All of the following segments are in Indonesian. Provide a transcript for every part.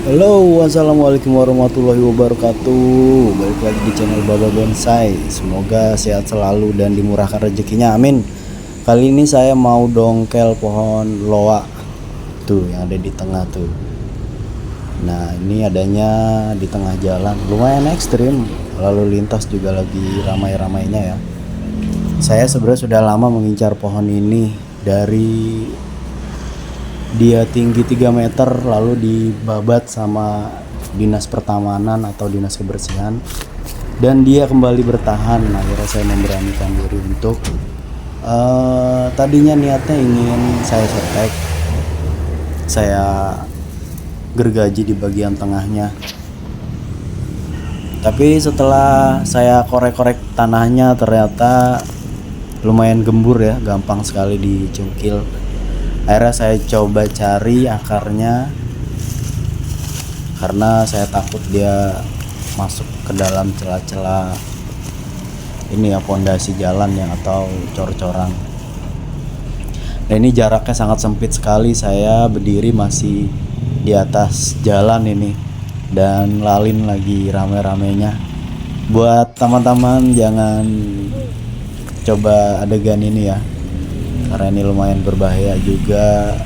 Halo, assalamualaikum warahmatullahi wabarakatuh. Balik lagi di channel Baba Bonsai. Semoga sehat selalu dan dimurahkan rezekinya, amin. Kali ini saya mau dongkel pohon loa tuh yang ada di tengah tuh. Nah, ini adanya di tengah jalan, lumayan ekstrim. Lalu lintas juga lagi ramai-ramainya ya. Saya sebenarnya sudah lama mengincar pohon ini dari dia tinggi 3 meter lalu dibabat sama dinas pertamanan atau dinas kebersihan dan dia kembali bertahan. Akhirnya saya memberanikan diri untuk tadinya niatnya ingin saya setek, saya gergaji di bagian tengahnya, tapi setelah saya korek-korek tanahnya ternyata lumayan gembur ya, gampang sekali dicungkil. Akhirnya saya coba cari akarnya karena saya takut dia masuk ke dalam celah-celah ini ya, pondasi jalan ya atau cor-coran. Nah, ini jaraknya sangat sempit sekali, saya berdiri masih di atas jalan ini dan lalin lagi rame-ramenya. Buat teman-teman jangan coba adegan ini ya, karena ini lumayan berbahaya juga,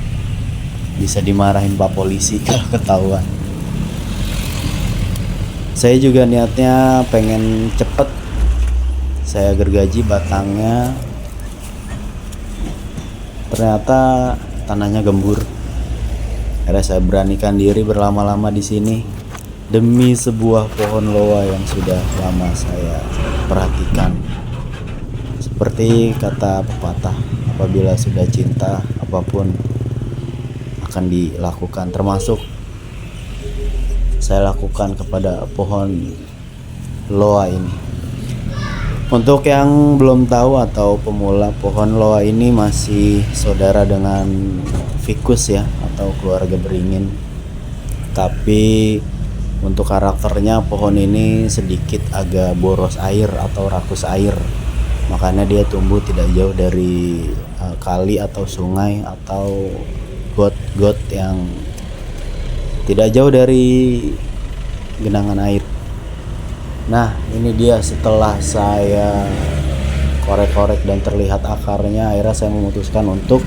bisa dimarahin Pak Polisi kalau ketahuan. Saya juga niatnya pengen cepet saya gergaji batangnya, ternyata tanahnya gembur. Akhirnya saya beranikan diri berlama-lama di sini demi sebuah pohon loa yang sudah lama saya perhatikan. Seperti kata pepatah, apabila sudah cinta, apapun akan dilakukan, termasuk saya lakukan kepada pohon loa ini. Untuk yang belum tahu atau pemula, pohon loa ini masih saudara dengan ficus ya, atau keluarga beringin. Tapi untuk karakternya pohon ini sedikit agak boros air atau rakus air. Makanya dia tumbuh tidak jauh dari kali atau sungai atau got-got yang tidak jauh dari genangan air. Nah, ini dia setelah saya korek-korek dan terlihat akarnya, akhirnya saya memutuskan untuk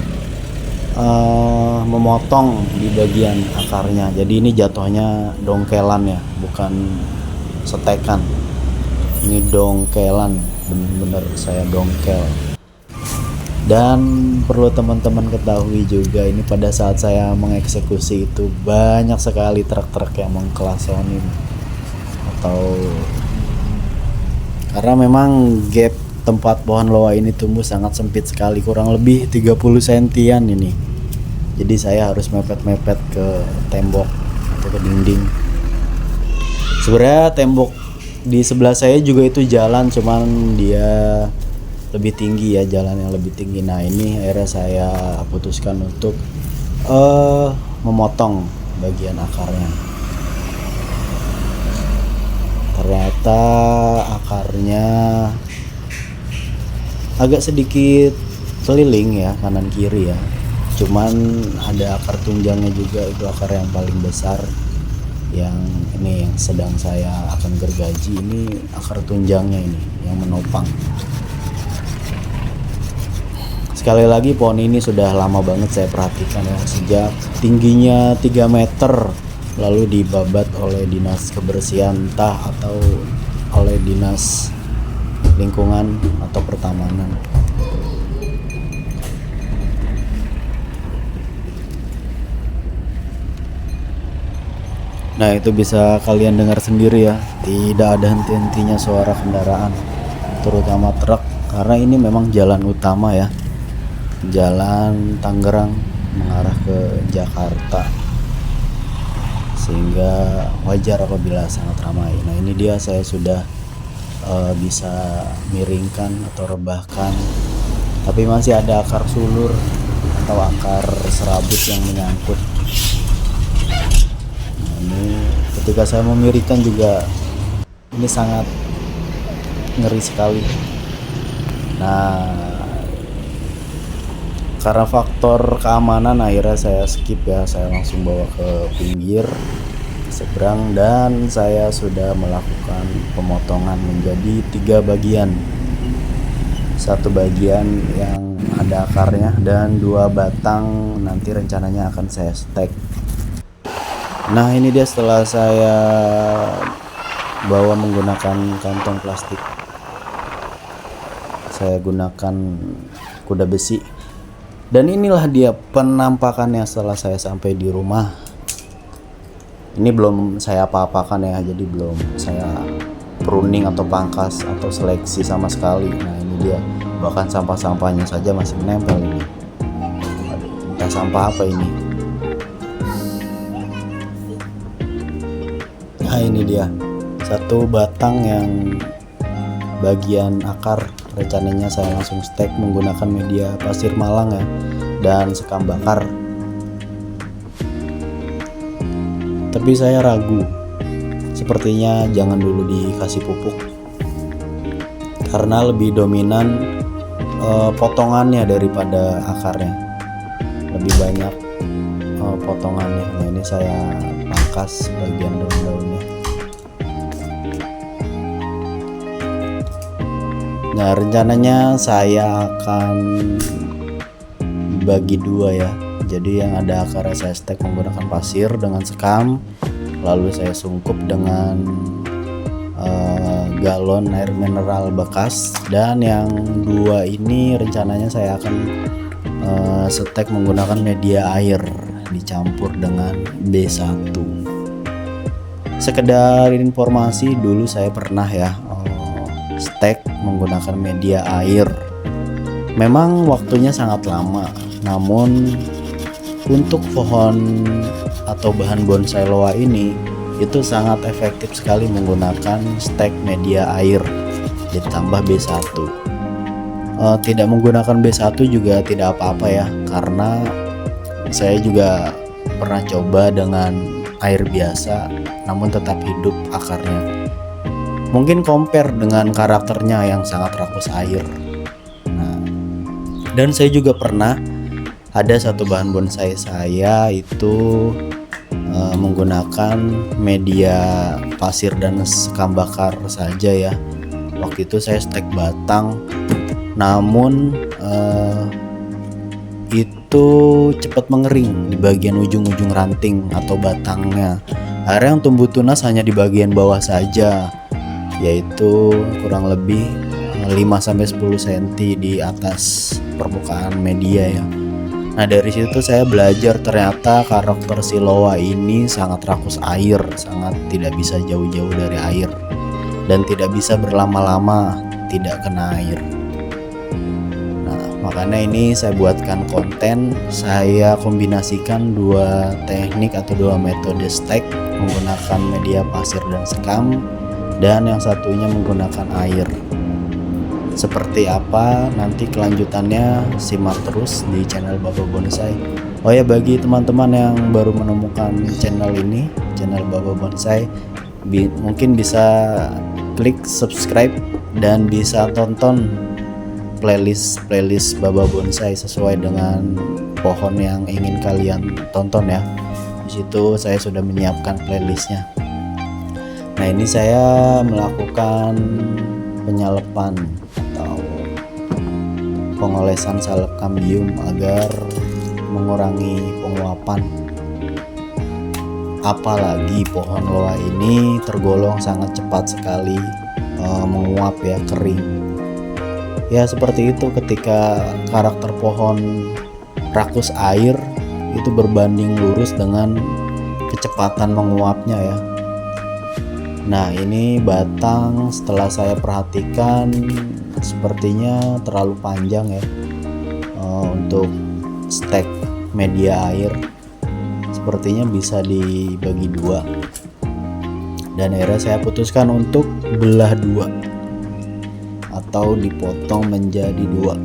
memotong di bagian akarnya. Jadi ini jatuhnya dongkelan ya, bukan setekan. Ini dongkelan, bener-bener saya dongkel. Dan perlu teman-teman ketahui juga, ini pada saat saya mengeksekusi itu banyak sekali truk-truk yang mengkelasonin, atau karena memang gap tempat pohon loa ini tumbuh sangat sempit sekali, kurang lebih 30 sentian ini. Jadi saya harus mepet-mepet ke tembok atau ke dinding. Sebenarnya tembok di sebelah saya juga itu jalan, cuman dia lebih tinggi ya, jalan yang lebih tinggi. Nah, ini akhirnya saya putuskan untuk memotong bagian akarnya. Ternyata akarnya agak sedikit keliling ya, kanan kiri ya. Cuman ada akar tunjangnya juga, itu akar yang paling besar. Yang ini yang sedang saya akan gergaji, ini akar tunjangnya ini yang menopang. Sekali lagi, pohon ini sudah lama banget saya perhatikan ya, sejak tingginya 3 meter lalu dibabat oleh dinas kebersihan entah atau oleh dinas lingkungan atau pertamanan. Nah, itu bisa kalian dengar sendiri ya, tidak ada henti-hentinya suara kendaraan, terutama truk, karena ini memang jalan utama ya, jalan Tangerang mengarah ke Jakarta, sehingga wajar apabila sangat ramai. Nah, ini dia saya sudah bisa miringkan atau rebahkan, tapi masih ada akar sulur atau akar serabut yang menyangkut. Ini ketika saya memirikan juga, ini sangat ngeri sekali. Nah, karena faktor keamanan akhirnya saya skip ya, saya langsung bawa ke pinggir seberang, dan saya sudah melakukan pemotongan menjadi 3 bagian. Satu bagian yang ada akarnya dan 2 batang nanti rencananya akan saya stek. Nah, ini dia setelah saya bawa menggunakan kantong plastik. Saya gunakan kuda besi. Dan inilah dia penampakannya setelah saya sampai di rumah. Ini belum saya apa-apakan ya, jadi belum saya pruning atau pangkas atau seleksi sama sekali. Nah, ini dia, bahkan sampah-sampahnya saja masih menempel ini. Aduh, entah sampah apa ini. Nah, ini dia satu batang yang bagian akar. Rencananya saya langsung stek menggunakan media pasir Malang ya, dan sekam bakar. Tapi saya ragu, sepertinya jangan dulu dikasih pupuk karena lebih dominan potongannya daripada akarnya. Lebih banyak potongannya. Nah, ini saya pangkas bagian daun-daunnya. Nah, rencananya saya akan bagi 2 ya. Jadi yang ada akarnya saya stek menggunakan pasir dengan sekam, lalu saya sungkup dengan galon air mineral bekas, dan yang 2 ini rencananya saya akan stek menggunakan media air dicampur dengan B1. Sekedar informasi, dulu saya pernah ya stek menggunakan media air. Memang waktunya sangat lama, namun untuk pohon atau bahan bonsai loa ini itu sangat efektif sekali menggunakan stek media air ditambah B1. Tidak menggunakan B1 juga tidak apa-apa ya, karena saya juga pernah coba dengan air biasa namun tetap hidup akarnya. Mungkin compare dengan karakternya yang sangat rakus air. Nah, dan saya juga pernah ada satu bahan bonsai saya itu menggunakan media pasir dan sekam bakar saja ya. Waktu itu saya stek batang, namun itu cepat mengering di bagian ujung-ujung ranting atau batangnya. Akhirnya yang tumbuh tunas hanya di bagian bawah saja, yaitu kurang lebih 5-10 cm di atas permukaan media ya. Nah, dari situ saya belajar ternyata karakter si loa ini sangat rakus air, sangat tidak bisa jauh-jauh dari air, dan tidak bisa berlama-lama tidak kena air. Nah, makanya ini saya buatkan konten, saya kombinasikan 2 teknik atau 2 metode stek menggunakan media pasir dan sekam, dan yang satunya menggunakan air. Seperti apa nanti kelanjutannya, simak terus di channel Baba Bonsai. Oh ya, bagi teman-teman yang baru menemukan channel ini, channel Baba Bonsai, mungkin bisa klik subscribe dan bisa tonton playlist Baba Bonsai sesuai dengan pohon yang ingin kalian tonton ya. Di situ saya sudah menyiapkan playlistnya. Nah, ini saya melakukan penyalepan atau pengolesan salep kambium agar mengurangi penguapan. Apalagi pohon loa ini tergolong sangat cepat sekali menguap ya, kering. Ya seperti itu, ketika karakter pohon rakus air itu berbanding lurus dengan kecepatan menguapnya ya. Nah, ini batang setelah saya perhatikan sepertinya terlalu panjang ya untuk stek media air. Sepertinya bisa dibagi 2, dan akhirnya saya putuskan untuk belah 2 atau dipotong menjadi 2.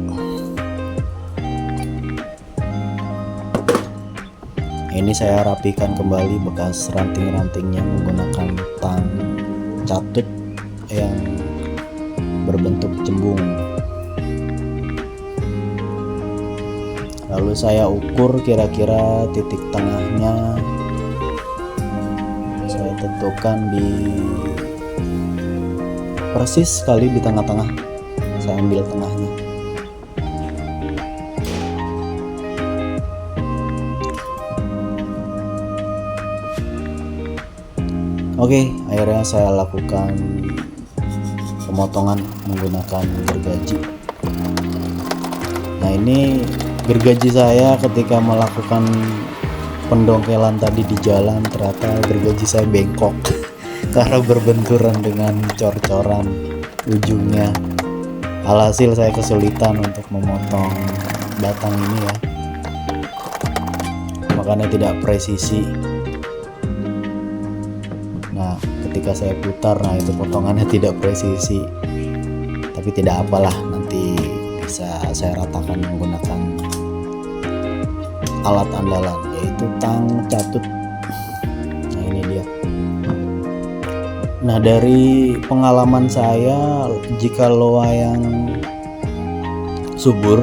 Ini saya rapikan kembali bekas ranting-rantingnya menggunakan tang catut yang berbentuk cembung. Lalu saya ukur kira-kira titik tengahnya. satukan di persis sekali di tengah-tengah. Saya ambil tengahnya. Oke, akhirnya saya lakukan pemotongan menggunakan gergaji. Nah, ini gergaji saya ketika melakukan pendongkelan tadi di jalan, ternyata gergaji saya bengkok karena berbenturan dengan cor-coran ujungnya. Alhasil saya kesulitan untuk memotong batang ini ya, makanya tidak presisi. Nah, ketika saya putar, nah itu potongannya tidak presisi. Tapi tidak apalah, nanti bisa saya ratakan menggunakan alat andalan, yaitu tang catut. Nah, ini dia. Nah, dari pengalaman saya, jika loa yang subur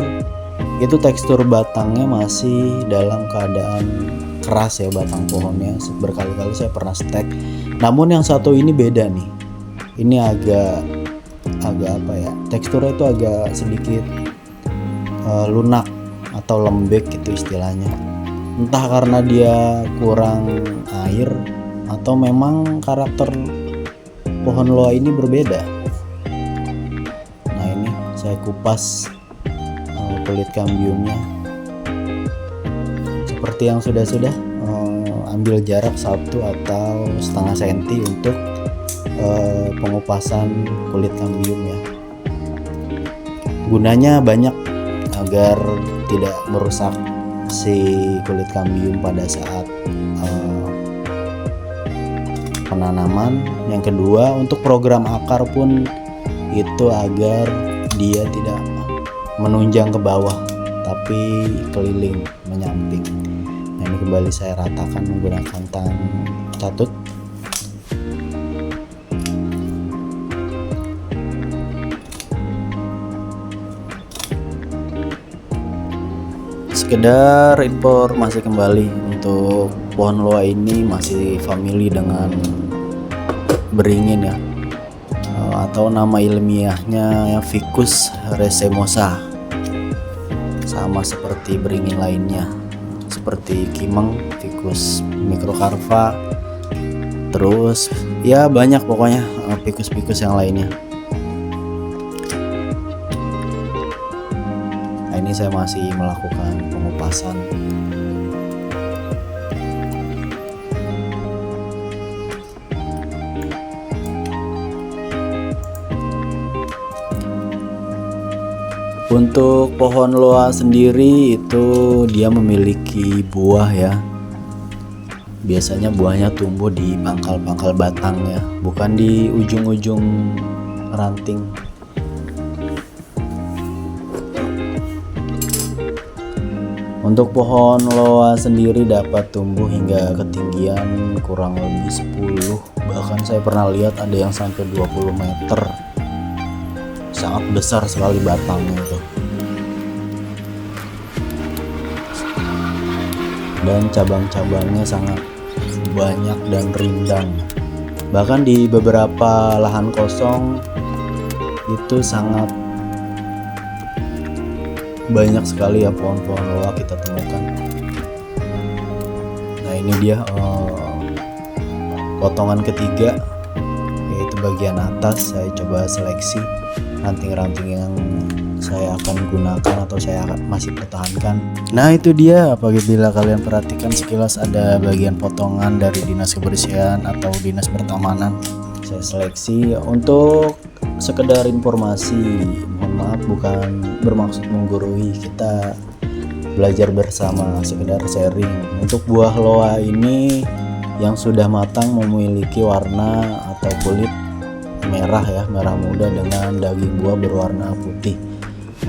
itu tekstur batangnya masih dalam keadaan keras ya, batang pohonnya. Berkali-kali saya pernah stek. Namun yang satu ini beda nih. Ini agak apa ya? Teksturnya itu agak sedikit lunak atau lembek gitu istilahnya. Entah karena dia kurang air atau memang karakter pohon loa ini berbeda. Nah, ini saya kupas kulit kambiumnya seperti yang sudah ambil jarak 1 atau setengah senti untuk pengupasan kulit kambium ya. Gunanya banyak agar tidak merusak si kulit kambium pada saat penanaman. Yang kedua, untuk program akar pun itu agar dia tidak menunjang ke bawah tapi keliling menyamping. Nah, ini kembali saya ratakan menggunakan tang catut. Sekedar informasi kembali, untuk pohon loa ini masih famili dengan beringin ya, atau nama ilmiahnya Ficus racemosa. Sama seperti beringin lainnya, seperti kimeng, Ficus microcarpa, terus ya banyak pokoknya Ficus yang lainnya. Nah, ini saya masih melakukan pengupasan. Untuk pohon loa sendiri itu dia memiliki buah ya. Biasanya buahnya tumbuh di pangkal-pangkal batangnya, bukan di ujung-ujung ranting. Untuk pohon loa sendiri dapat tumbuh hingga ketinggian kurang lebih 10, bahkan saya pernah lihat ada yang sampai 20 meter. Sangat besar sekali batangnya itu. Dan cabang-cabangnya sangat banyak dan rindang. Bahkan di beberapa lahan kosong itu sangat banyak sekali ya pohon-pohon loa kita temukan. Nah, ini dia potongan ketiga, yaitu bagian atas. Saya coba seleksi ranting-ranting yang saya akan gunakan atau saya masih pertahankan. Nah, itu dia, apabila kalian perhatikan sekilas ada bagian potongan dari dinas kebersihan atau dinas pertamanan. Saya seleksi untuk sekedar informasi, mohon maaf, bukan bermaksud menggurui, kita belajar bersama, sekedar sharing. Untuk buah loa ini yang sudah matang memiliki warna atau kulit merah ya, merah muda dengan daging buah berwarna putih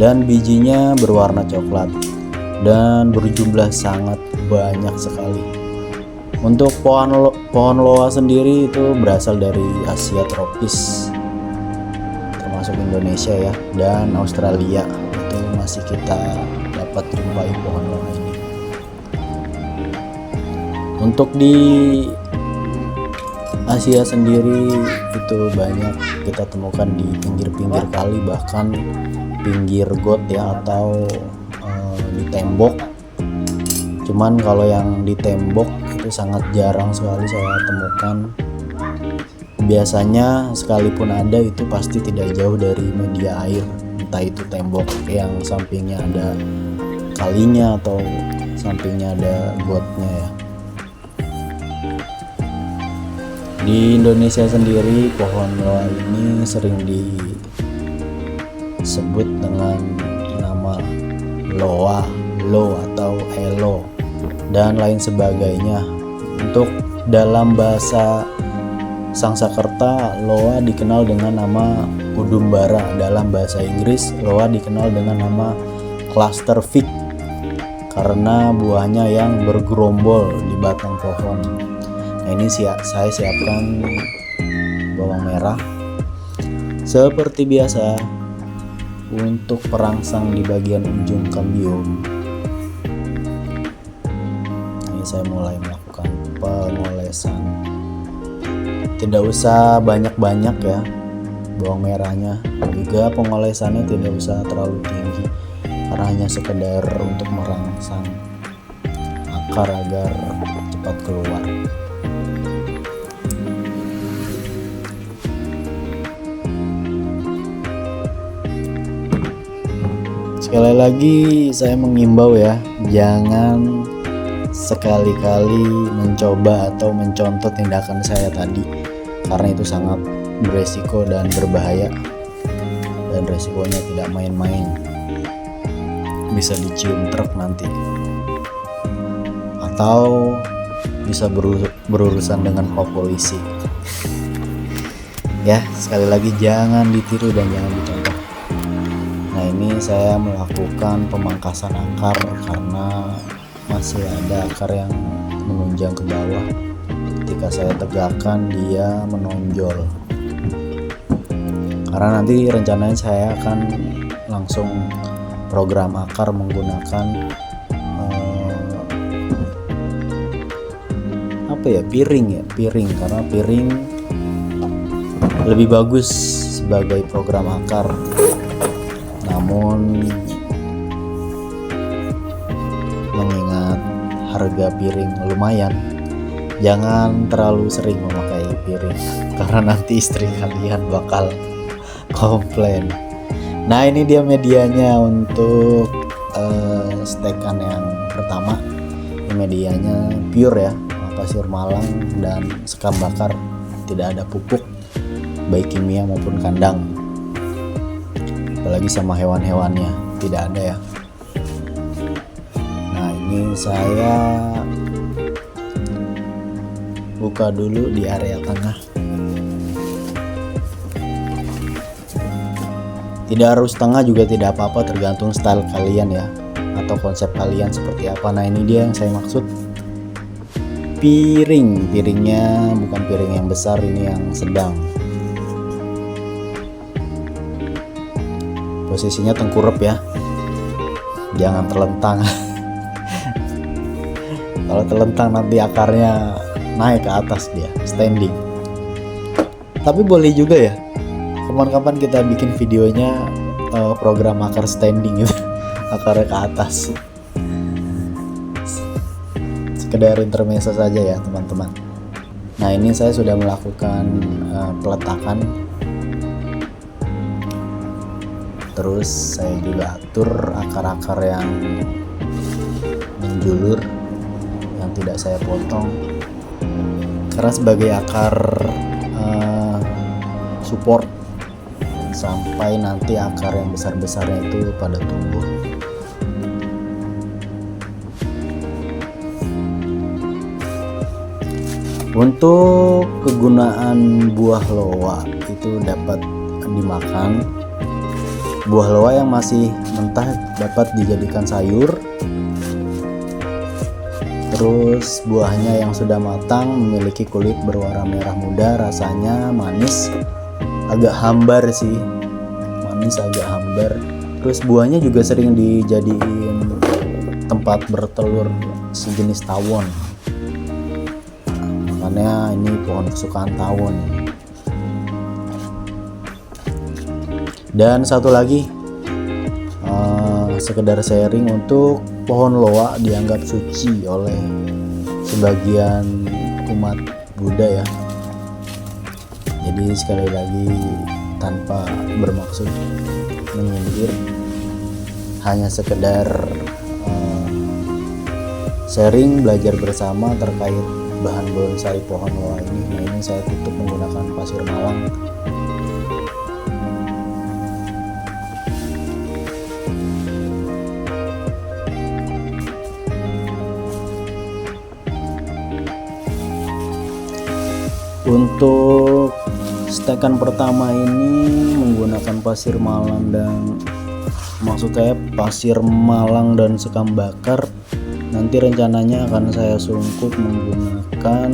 dan bijinya berwarna coklat dan berjumlah sangat banyak sekali. Untuk pohon loa sendiri itu berasal dari Asia tropis, termasuk Indonesia ya, dan Australia itu masih kita dapat jumpai pohon loa ini. Untuk di Asia sendiri itu banyak kita temukan di pinggir-pinggir kali, bahkan pinggir got ya, atau di tembok. Cuman kalau yang di tembok itu sangat jarang sekali saya temukan. Biasanya sekalipun ada itu pasti tidak jauh dari media air, entah itu tembok yang sampingnya ada kalinya atau sampingnya ada gotnya ya. Di Indonesia sendiri pohon loa ini sering disebut dengan nama loa, lo atau elo dan lain sebagainya. Untuk dalam bahasa Sangsakerta, loa dikenal dengan nama udumbara. Dalam bahasa Inggris, loa dikenal dengan nama cluster fig karena buahnya yang bergerombol di batang pohon. Nah, ini saya siapkan bawang merah seperti biasa untuk perangsang di bagian ujung kambium. Ini saya mulai melakukan pengolesan. Tidak usah banyak-banyak ya bawang merahnya, juga pengolesannya tidak usah terlalu tinggi karena hanya sekedar untuk merangsang akar agar cepat keluar. Sekali lagi saya mengimbau ya, jangan sekali-kali mencoba atau mencontoh tindakan saya tadi, karena itu sangat beresiko dan berbahaya, dan resikonya tidak main-main, bisa dicium truk nanti atau bisa berurusan dengan polisi ya. Sekali lagi jangan ditiru dan jangan dicontoh. Nah, ini saya melakukan pemangkasan akar karena masih ada akar yang menunjang ke bawah. Ketika saya tegakkan dia menonjol, karena nanti rencananya saya akan langsung program akar menggunakan piring, karena piring lebih bagus sebagai program akar. Namun mengingat harga piring lumayan, jangan terlalu sering memakai piring karena nanti istri kalian bakal komplain. Nah, ini dia medianya untuk stekan yang pertama. Ini medianya pure ya, pasir malang dan sekam bakar, tidak ada pupuk baik kimia maupun kandang, apalagi sama hewan-hewannya tidak ada ya. Nah, ini saya buka dulu di area tengah. Tidak harus tengah juga tidak apa-apa, tergantung style kalian ya, atau konsep kalian seperti apa. Nah, ini dia yang saya maksud. Piringnya bukan piring yang besar, ini yang sedang. Posisinya tengkurap ya, jangan terlentang. Kalau terlentang nanti akarnya naik ke atas, dia standing. Tapi boleh juga ya, kapan-kapan kita bikin videonya program akar standing gitu. Akarnya ke atas. Sekedar intermezzo saja ya teman-teman. Nah, ini saya sudah melakukan peletakan. Terus saya juga atur akar-akar yang menjulur, yang tidak saya potong, karena sebagai akar support sampai nanti akar yang besar-besarnya itu pada tumbuh. Untuk kegunaan buah loa itu dapat dimakan. Buah loa yang masih mentah dapat dijadikan sayur. Terus buahnya yang sudah matang memiliki kulit berwarna merah muda, rasanya manis, agak hambar sih, manis agak hambar. Terus buahnya juga sering dijadiin tempat bertelur sejenis tawon. Nah, Alasannya ini pohon kesukaan tawon. Dan satu lagi, sekedar sharing, untuk pohon loa dianggap suci oleh sebagian umat Buddha ya. Jadi sekali lagi, tanpa bermaksud menyindir, hanya sekedar sharing, belajar bersama terkait bahan bonsai pohon loa ini. Nah, ini saya tutup menggunakan pasir malang. Untuk stekan pertama ini menggunakan pasir malang pasir malang dan sekam bakar. Nanti rencananya akan saya sungkup menggunakan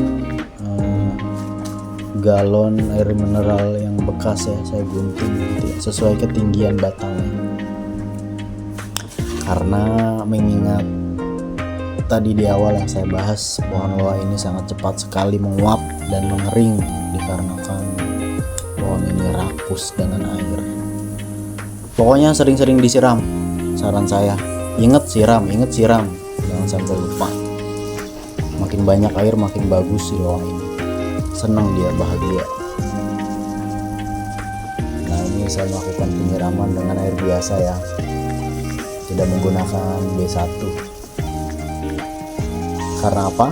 galon air mineral yang bekas ya, saya gunting gitu ya, sesuai ketinggian batangnya. Karena mengingat tadi di awal yang saya bahas, pohon loa ini sangat cepat sekali menguap dan mengering dikarenakan pohon ini rakus dengan air. Pokoknya sering-sering disiram, saran saya. Ingat siram, jangan sampai lupa. Makin banyak air makin bagus si loa ini. Senang dia, bahagia. Nah, ini saya melakukan penyiraman dengan air biasa ya, tidak menggunakan B1. Karena apa?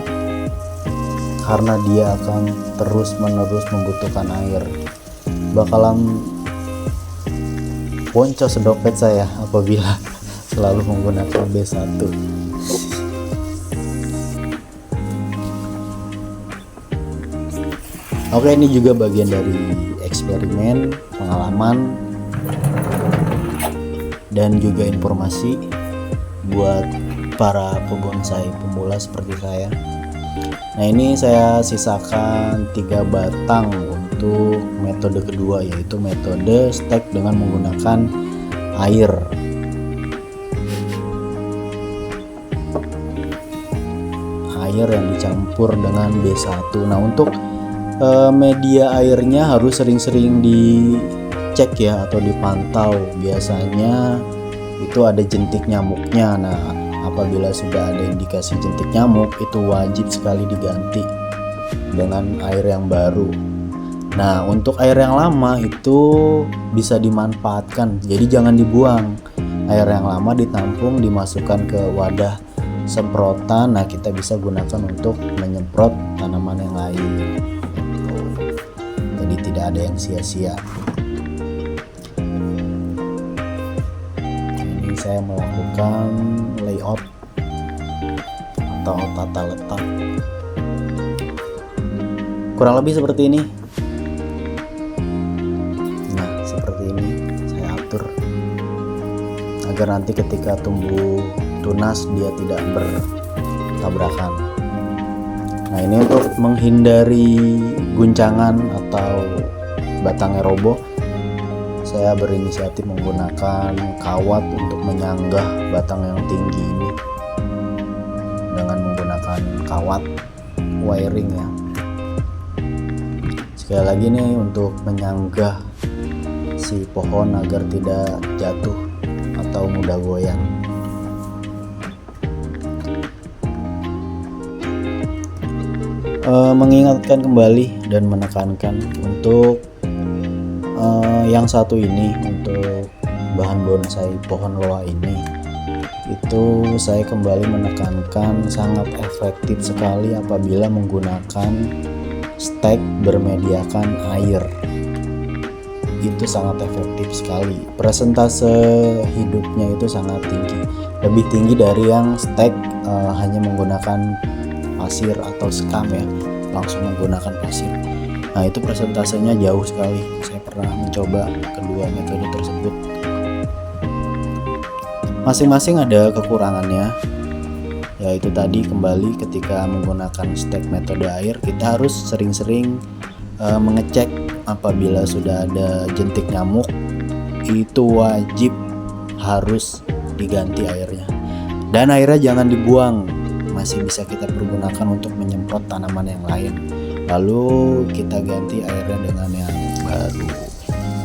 Karena dia akan terus-menerus membutuhkan air. Bakalan boncos dompet saya apabila selalu menggunakan B1. Oke, ini juga bagian dari eksperimen, pengalaman, dan juga informasi buat para pebonsai pemula seperti saya. Nah, ini saya sisakan 3 batang untuk metode kedua, yaitu metode stek dengan menggunakan air. Air yang dicampur dengan B1. Nah, untuk media airnya harus sering-sering dicek ya, atau dipantau. Biasanya itu ada jentik nyamuknya. Nah, apabila sudah ada indikasi jentik nyamuk, itu wajib sekali diganti dengan air yang baru. Nah, untuk air yang lama itu bisa dimanfaatkan, jadi jangan dibuang. Air yang lama ditampung, dimasukkan ke wadah semprotan. Nah, kita bisa gunakan untuk menyemprot tanaman yang lain. Jadi tidak ada yang sia-sia. Ini saya melakukan layout atau tata letak kurang lebih seperti ini. Nah, seperti ini saya atur agar nanti ketika tumbuh tunas dia tidak bertabrakan. Nah, ini untuk menghindari guncangan atau batangnya roboh, saya berinisiatif menggunakan kawat untuk menyanggah batang yang tinggi ini dengan menggunakan kawat wiring ya. Sekali lagi nih, untuk menyanggah si pohon agar tidak jatuh atau mudah goyang. Mengingatkan kembali dan menekankan untuk yang satu ini, untuk bahan bonsai pohon loa ini, itu saya kembali menekankan sangat efektif sekali apabila menggunakan stek bermediakan air. Itu sangat efektif sekali. Persentase hidupnya itu sangat tinggi, lebih tinggi dari yang stek hanya menggunakan pasir atau sekam ya, langsung menggunakan pasir. Nah, itu persentasenya jauh sekali. Saya pernah mencoba kedua metode tersebut. Masing-masing ada kekurangannya, yaitu tadi kembali ketika menggunakan stek metode air, kita harus sering-sering mengecek. Apabila sudah ada jentik nyamuk, itu wajib harus diganti airnya, dan airnya jangan dibuang, masih bisa kita pergunakan untuk menyemprot tanaman yang lain. lalu kita ganti airnya dengan yang baru.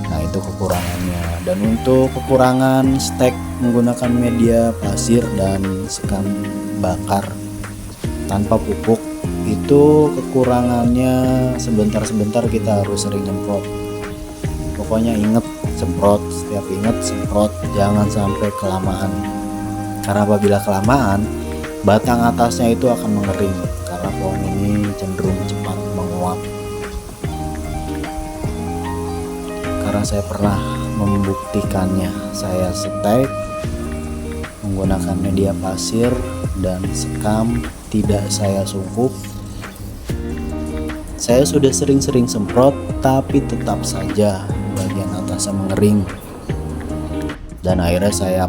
Nah, itu kekurangannya. Dan untuk kekurangan stek menggunakan media pasir dan sekam bakar tanpa pupuk, itu kekurangannya sebentar-sebentar kita harus sering nyemprot. Pokoknya inget semprot, setiap inget semprot, jangan sampai kelamaan. Karena apabila kelamaan, batang atasnya itu akan mengering karena pohon ini cenderung cepat menguap. Karena saya pernah membuktikannya, saya stek menggunakan media pasir dan sekam, tidak saya sungkup. Saya sudah sering-sering semprot, tapi tetap saja bagian atasnya mengering. Dan akhirnya saya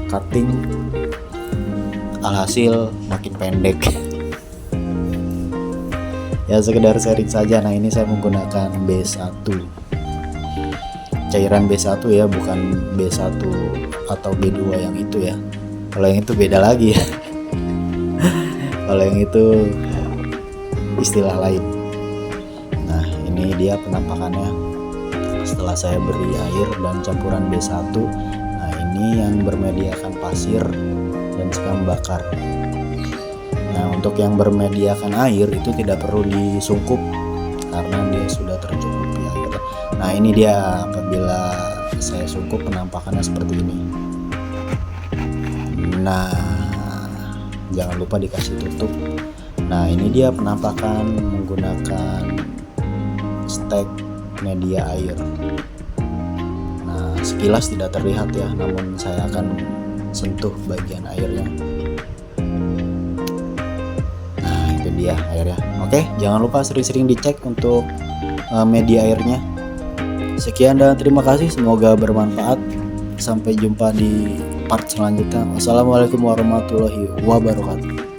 cutting, alhasil makin pendek. Ya sekedar sharing saja. Nah, ini saya menggunakan B1, cairan B1 ya, bukan B1 atau B2 yang itu ya. Kalau yang itu beda lagi ya. Kalau yang itu istilah lain. Nah, ini dia penampakannya setelah saya beri air dan campuran B1. Nah, ini yang bermediakan pasir dan sekam bakar. Nah, untuk yang bermediakan air itu tidak perlu disungkup karena dia sudah tercukupi air. Nah, ini dia apabila saya sungkup penampakannya seperti ini. Nah, jangan lupa dikasih tutup. Nah, ini dia penampakan menggunakan stek media air. Nah, sekilas tidak terlihat ya, namun saya akan sentuh bagian airnya. Nah, itu dia airnya. Oke, jangan lupa sering-sering dicek untuk media airnya. Sekian dan terima kasih, semoga bermanfaat. Sampai jumpa di part selanjutnya. Wassalamualaikum warahmatullahi wabarakatuh.